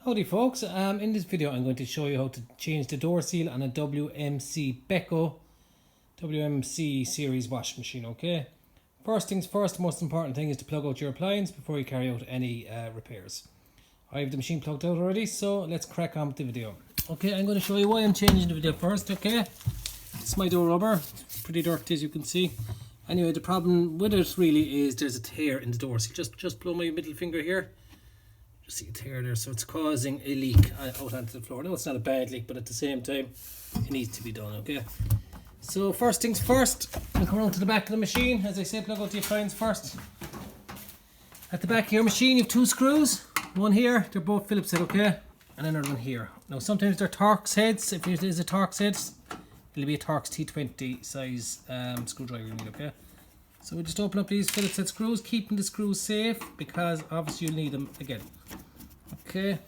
Howdy folks, in this video I'm going to show you how to change the door seal on a WMC Beko WMC series washing machine, okay? First things first, the most important thing is to plug out your appliance before you carry out any repairs. I have the machine plugged out already, so let's crack on with the video. Okay, I'm going to show you why I'm changing the video first, okay? It's my door rubber, it's pretty dirty as you can see. Anyway, the problem with it really is there's a tear in the door seal. Just blow my middle finger here. See a tear there, so it's causing a leak out onto the floor. No, it's not a bad leak, but at the same time it needs to be done, okay? So first things first, we'll come around to the back of the machine. As I said, plug out the appliance first. At the back of your machine you have two screws, one here, they're both Phillips head, okay, and another one here. Now sometimes they're Torx heads. If it is a Torx head, it'll be a Torx T20 size screwdriver you need, okay? So we'll just open up these Phillips head screws, keeping the screws safe because obviously you'll need them again. Okay,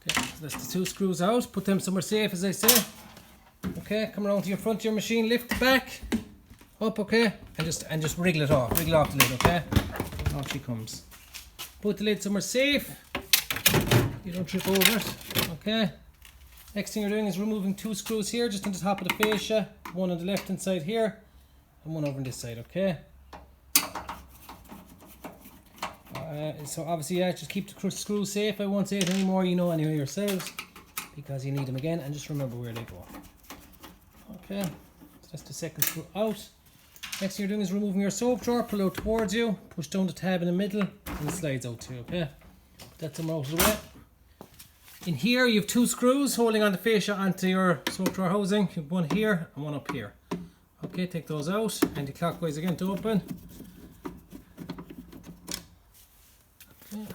so that's the two screws out. Put them somewhere safe, as I say. Okay, come around to your front of your machine, lift the back up, okay, and just wriggle it off. Wriggle off the lid, okay. Off she comes. Put the lid somewhere safe. You don't trip over it. Okay. Next thing you're doing is removing two screws here, just on the top of the fascia. One on the left hand side here, and one over on this side, okay. So obviously, yeah, just keep the screws safe. I won't say it anymore, you know anyway yourselves, because you need them again, and just remember where they go. Okay, so that's the second screw out. Next thing you're doing is removing your soap drawer, pull out towards you, push down the tab in the middle, and it slides out too, okay? Put that somewhere out of the way. In here you have two screws holding on the fascia onto your soap drawer housing. You have one here and one up here. Okay, take those out, anti-clockwise again to open. Okay.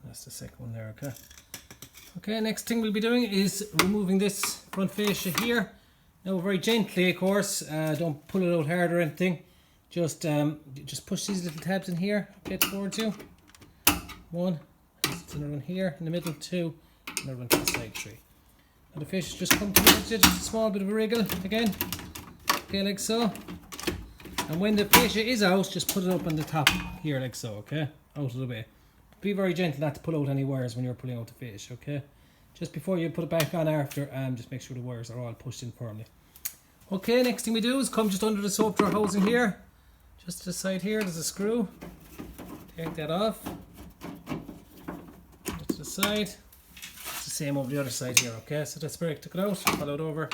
That's the second one there, okay. Okay, next thing we'll be doing is removing this front fascia here. Now very gently, of course, don't pull it out hard or anything. Just push these little tabs in here, okay, towards you. One, there's another one here in the middle, two, another one to the side, three. Now the fascia just come towards you, just a small bit of a wriggle again. Okay, like so. And when the fascia is out, just put it up on the top here, like so, okay? Out of the way. Be very gentle not to pull out any wires when you're pulling out the fascia, okay? Just before you put it back on after, just make sure the wires are all pushed in firmly. Okay, next thing we do is come just under the soap drawer housing here. Just to the side here, there's a screw. Take that off. Just to the side. It's the same over the other side here, okay? So that's where I took it out, follow it over.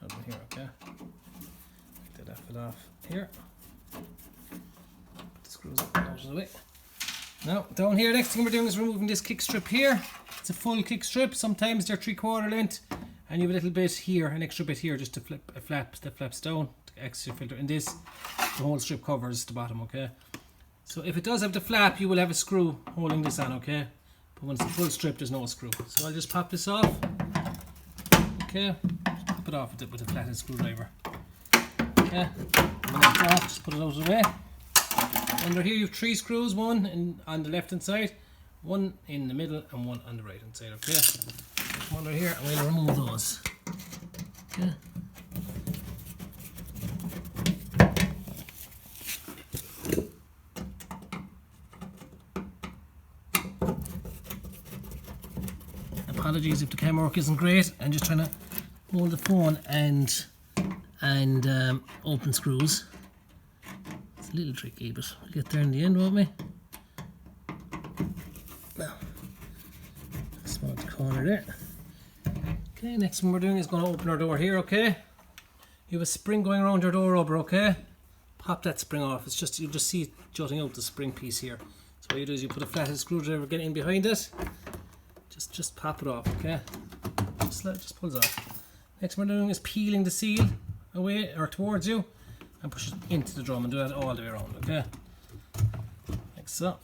Another one here, okay? That fell off here. Put the screws out of the way. Now down here, next thing we're doing is removing this kick strip here. It's a full kick strip. Sometimes they're 3/4 length, and you have a little bit here, an extra bit here, just to flip a flap that flaps down, the extra filter. And this, the whole strip covers the bottom, okay. So if it does have the flap, you will have a screw holding this on, okay. But when it's a full strip, there's no screw. So I'll just pop this off. Okay, just pop it off with a flathead screwdriver. Okay, when it's off, just put it out of the way. Under here you have three screws, one on the left hand side, one in the middle, and one on the right hand side, okay? Come under here and we'll remove those. Okay. Apologies if the camera work isn't great. I'm just trying to hold the phone and open screws. It's a little tricky, but we'll get there in the end, won't we? Now, small corner there. Okay, next one we're doing is going to open our door here, okay? You have a spring going around your door rubber, okay? Pop that spring off. It's just, you'll just see it jutting out the spring piece here. So what you do is you put a flathead screwdriver, get in behind it. Just pop it off, okay? Just pulls off. Next one we're doing is peeling the seal away or towards you and push it into the drum, and do that all the way around, okay? Like so.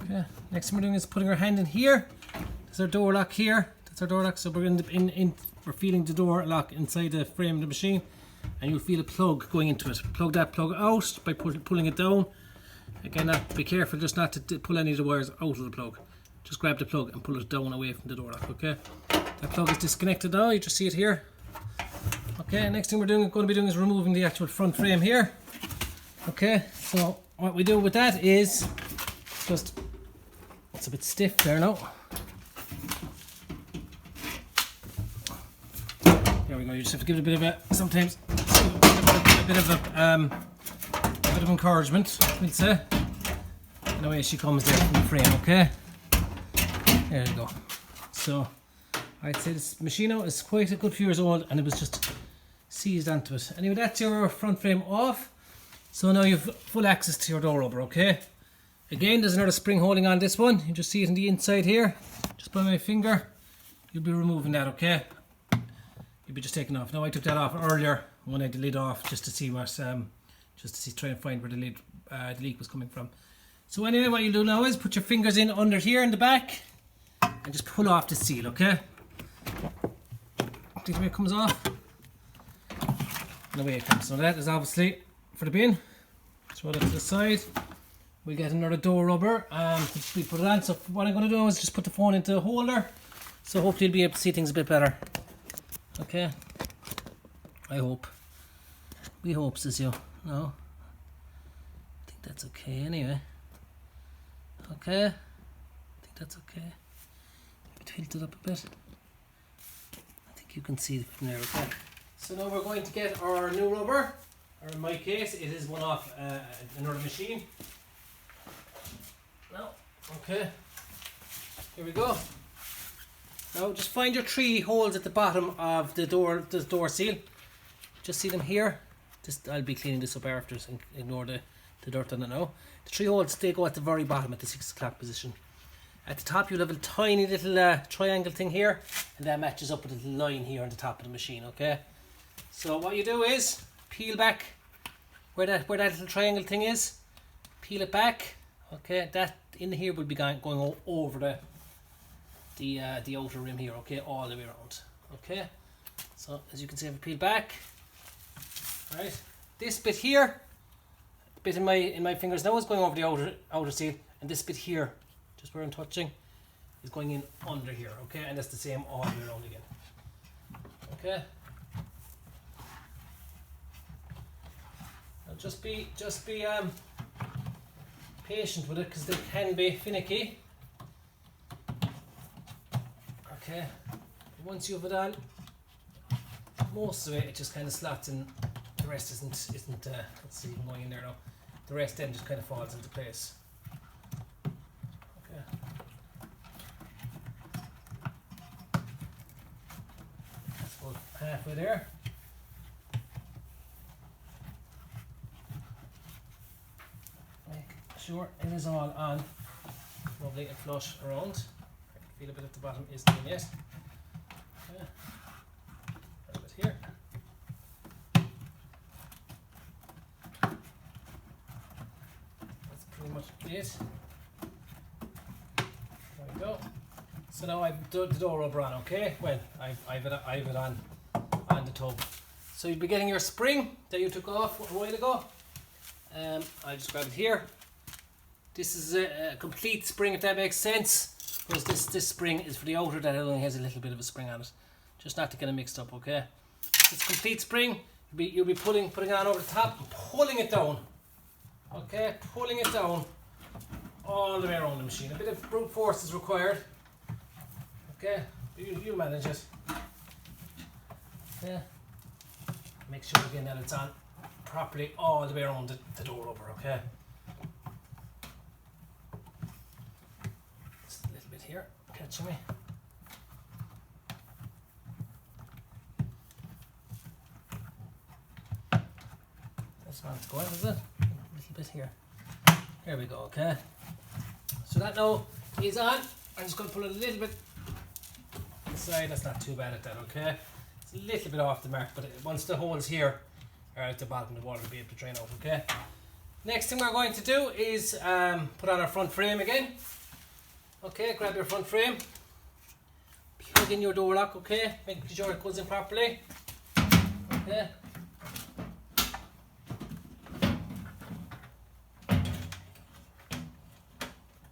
Okay, next thing we're doing is putting our hand in here. There's our door lock here. That's our door lock. So we're we're feeling the door lock inside the frame of the machine, and you'll feel a plug going into it. Plug that plug out by pulling it down. Again, be careful just not to pull any of the wires out of the plug. Just grab the plug and pull it down away from the door lock, okay? That plug is disconnected now, you just see it here. Okay, next thing we're going to be doing is removing the actual front frame here. Okay, so what we do with that is just, it's a bit stiff there now. There we go. You just have to give it a bit of a, sometimes a bit of encouragement, we'll say. And away she comes there from the frame. Okay, there you go. So I'd say this Machino is quite a good few years old, and it was just seized onto it. Anyway, that's your front frame off. So now you've full access to your door rubber. Okay, again, there's another spring holding on this one. You just see it on the inside here. Just by my finger, you'll be removing that. Okay, you'll be just taking off. Now I took that off earlier when I had the lid off, just to see what try and find where the leak was coming from. So anyway, what you do now is put your fingers in under here in the back and just pull off the seal. Okay, see the way it comes off, and away it comes. So that is obviously for the bin. Throw that to the side. We get another door rubber and we put it on. So what I'm going to do is just put the phone into a holder, so hopefully you'll be able to see things a bit better. Okay, I hope. We hope, says you. No, I think that's okay anyway. Okay, I think that's okay. Tilt it up a bit. I think you can see it from there. Okay, so now we're going to get our new rubber, or in my case it is one off another machine. Now, okay, here we go. Now just find your 3 holes at the bottom of the door seal. Just see them here. I'll be cleaning this up after, so ignore the dirt on it now. The 3 holes, they go at the very bottom at the 6 o'clock position. At the top you'll have a tiny little triangle thing here, and that matches up with a little line here on the top of the machine. Okay, so what you do is peel back where that little triangle thing is. Peel it back. Okay, that in here will be going over the outer rim here. Okay, all the way around. Okay, so as you can see, I've peeled back. Right, this bit here, bit in my fingers now is going over the outer seal, and this bit here, just where I'm touching, is going in under here. Okay, and that's the same all the way around again. Okay, now just be patient with it, because they can be finicky. Okay, once you have it on, most of it just kind of slots in. The rest isn't let's see, going in there now. The rest then just kind of falls into place. Okay. That's about halfway there. Make sure it is all on, lovely and flush around. I can feel a bit at the bottom isn't in yet. Okay. A bit here. Pretty much it. There we go. So now I've done the door rubber on. Okay, well I've it on the tub. So you'll be getting your spring that you took off a while ago. I'll just grab it here. This is a complete spring, if that makes sense. Whereas this spring is for the outer, that only has a little bit of a spring on it, just not to get it mixed up. Okay, it's complete spring. You'll be putting it on over the top, and pulling it down. Okay, pulling it down all the way around the machine. A bit of brute force is required. Okay, you manage it. Yeah. Make sure again that it's on properly all the way around the door rubber. Okay. Just a little bit here, catching me. That's not going, is it? Bit here. There we go. Okay, so that now is on. I'm just going to pull it a little bit inside. That's not too bad at that. Okay, it's a little bit off the mark, but once the holes here are at the bottom, the water will be able to drain out. Okay, next thing we're going to do is put on our front frame again. Okay, grab your front frame, plug in your door lock. Okay, make sure it goes in properly. Okay.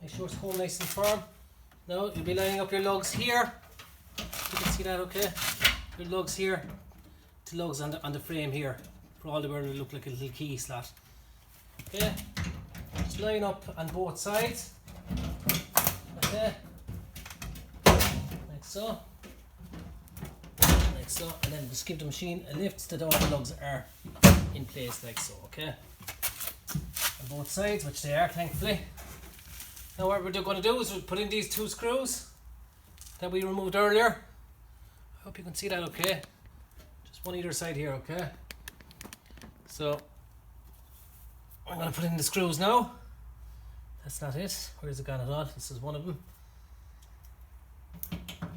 Make sure it's home nice and firm. Now you'll be lining up your lugs here. You can see that, okay? Your lugs here to lugs on the frame here, for all the where it look like a little key slot. Okay, just line up on both sides. Okay, like so. Like so, and then just give the machine a lift so that all the lugs are in place like so, okay? On both sides, which they are, thankfully. Now what we're going to do is we'll put in these 2 screws that we removed earlier. I hope you can see that okay. Just one either side here, okay? So I'm going to put in the screws now. That's not it. Where's it gone at all? This is one of them.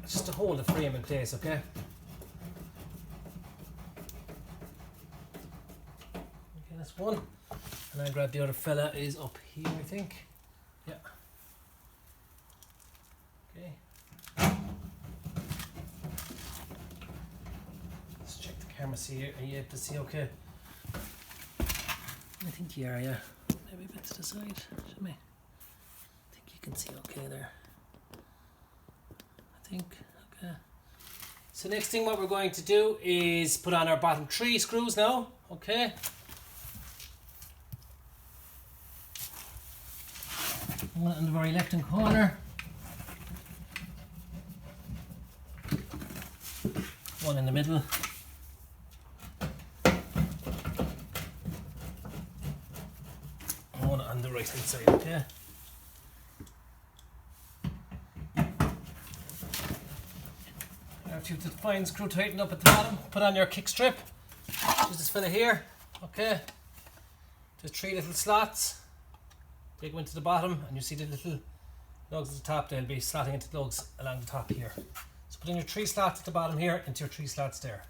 Just to hold the frame in place, okay? Okay, that's one. And I'll grab the other fella is up here, I think. Yeah. Okay. Let's check the camera, see here. Are you able to see okay? I think you are, yeah. Maybe a bit to the side, should we? I think you can see okay there. I think, okay. So next thing what we're going to do is put on our bottom 3 screws now, okay? One in the very left hand corner. One in the middle. And one on the right hand side, okay? After you've the fine screw tightened up at the bottom, put on your kick strip. Use this fella here, okay? There's 3 little slots. Take them into the bottom and you see the little lugs at the top, they'll be slotting into the lugs along the top here. So put in your 3 slots at the bottom here into your 3 slots there.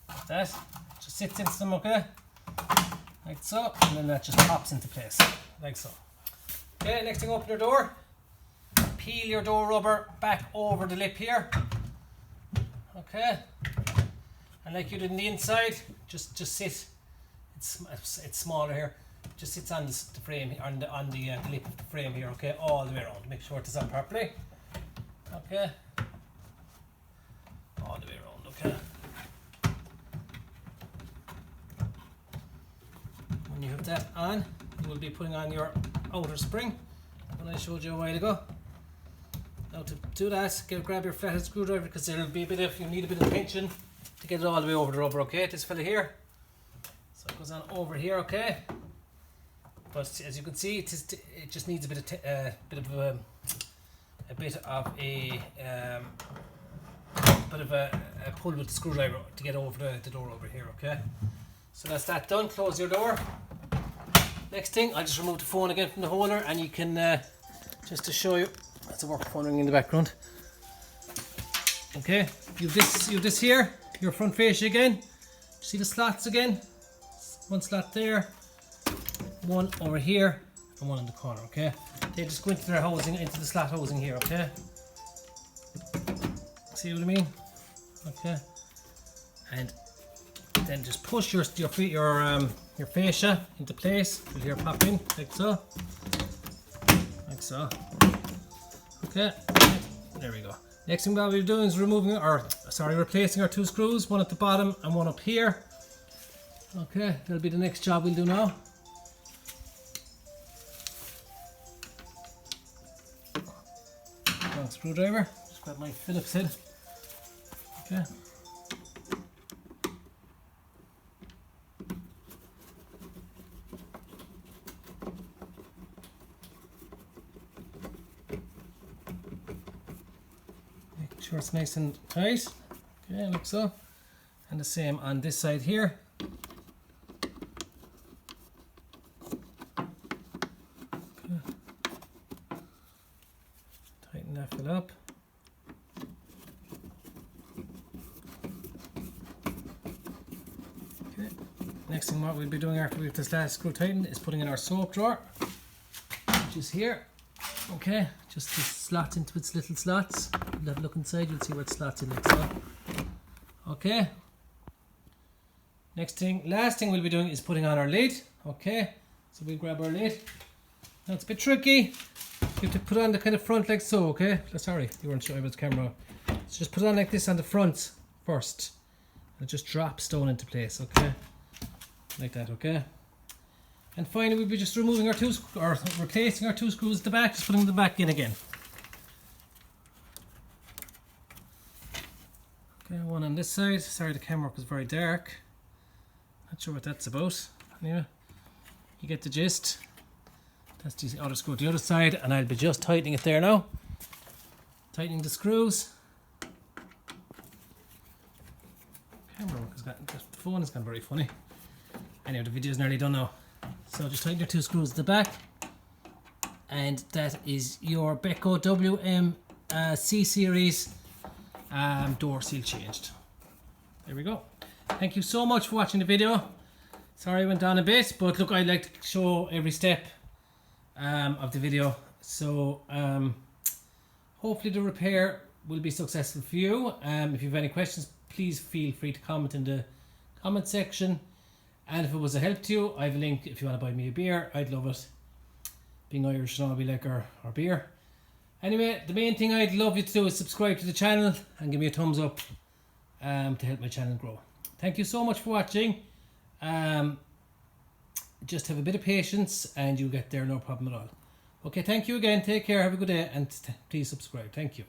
Like that. Just sits into them, okay? Like so. And then that just pops into place. Like so. Okay, next thing, open your door. Peel your door rubber back over the lip here. Okay. And like you did in the inside, just sit. It's smaller here. Just sits on the frame, on the lip of the frame here, okay, all the way around. Make sure it's on properly, okay, all the way around, okay. When you have that on, you will be putting on your outer spring, when I showed you a while ago. Now to do that, grab your flathead screwdriver because there'll be you need a bit of tension to get it all the way over the rubber, okay, this fella here. So it goes on over here, okay. But as you can see, it just needs a bit of a pull with the screwdriver to get over the door over here. Okay, so that's that done. Close your door. Next thing, I'll just remove the phone again from the holder, and you can just to show you. That's a work phone ringing in the background. Okay, you've this here, your front fascia again. See the slots again? One slot there. One over here and one in the corner, okay? They just go into their housing, into the slot housing here, okay? See what I mean? Okay. And then just push your fascia into place. You'll hear pop in, like so. Like so. Okay. There we go. Next thing we'll be doing is replacing our 2 screws, one at the bottom and one up here. Okay, that'll be the next job we'll do now. Screwdriver, just grab my Phillips head. Okay. Make sure it's nice and tight. Okay, like so. And the same on this side here. Fill up. Okay. Next thing what we'll be doing after we've this last screw tightened is putting in our soap drawer, which is here. Okay, just to slot into its little slots. You'll have a look inside, you'll see where it slots in like so. Okay. Last thing we'll be doing is putting on our lid. Okay, so we'll grab our lid. Now it's a bit tricky. You have to put on the kind of front like so, okay? Sorry, you weren't showing with the camera. So just put it on like this on the front first. It just drops down into place, okay? Like that, okay? And finally we'll be just removing our replacing our two screws at the back, just putting them back in again. Okay, one on this side. Sorry the camera was very dark. Not sure what that's about. Anyway, you get the gist. That's the other screw to the other side, and I'll be just tightening it there now. Tightening the screws. Camera work has gotten, the phone has gone very funny. Anyway, the video's nearly done now. So just tighten your two screws at the back, and that is your Beko Wmc series door seal changed. There we go. Thank you so much for watching the video. Sorry I went on a bit, but look, I like to show every step of the video. So hopefully the repair will be successful for you. If you have any questions, please feel free to comment in the comment section. And if it was a help to you, I have a link if you want to buy me a beer. I'd love it. Being Irish and all, we like our beer. Anyway, the main thing I'd love you to do is subscribe to the channel and give me a thumbs up to help my channel grow. Thank you so much for watching. Just have a bit of patience and you'll get there, no problem at all. Okay, thank you again. Take care. Have a good day and please subscribe. Thank you.